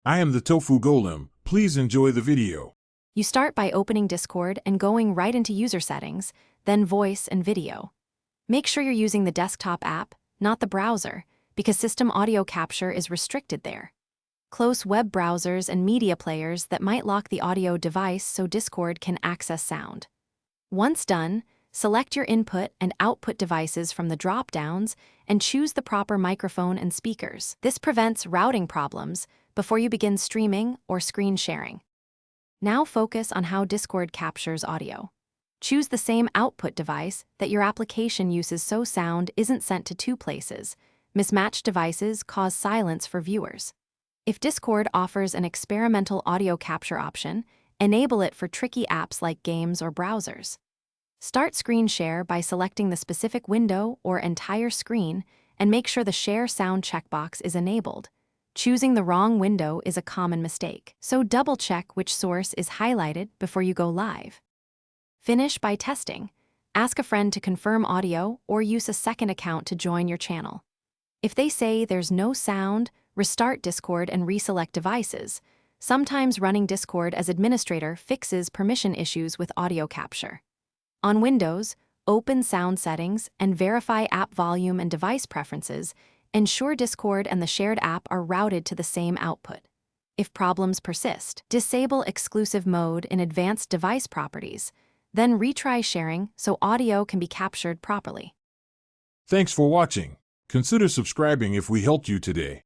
I am the Tofu Golem. Please enjoy the video. You start by opening Discord and going right into user settings, then voice and video. Make sure you're using the desktop app, not the browser, because system audio capture is restricted there. Close web browsers and media players that might lock the audio device so Discord can access sound. Once done, select your input and output devices from the drop-downs and choose the proper microphone and speakers. This prevents routing problems before you begin streaming or screen sharing. Now focus on how Discord captures audio. Choose the same output device that your application uses so sound isn't sent to two places. Mismatched devices cause silence for viewers. If Discord offers an experimental audio capture option, enable it for tricky apps like games or browsers. Start screen share by selecting the specific window or entire screen and make sure the Share Sound checkbox is enabled. Choosing the wrong window is a common mistake, so double-check which source is highlighted before you go live. Finish by testing. Ask a friend to confirm audio or use a second account to join your channel. If they say there's no sound, restart Discord and reselect devices. Sometimes running Discord as administrator fixes permission issues with audio capture. On Windows, open sound settings and verify app volume and device preferences. Ensure Discord and the shared app are routed to the same output. If problems persist, disable exclusive mode in advanced device properties, then retry sharing so audio can be captured properly. Thanks for watching. Consider subscribing if we helped you today.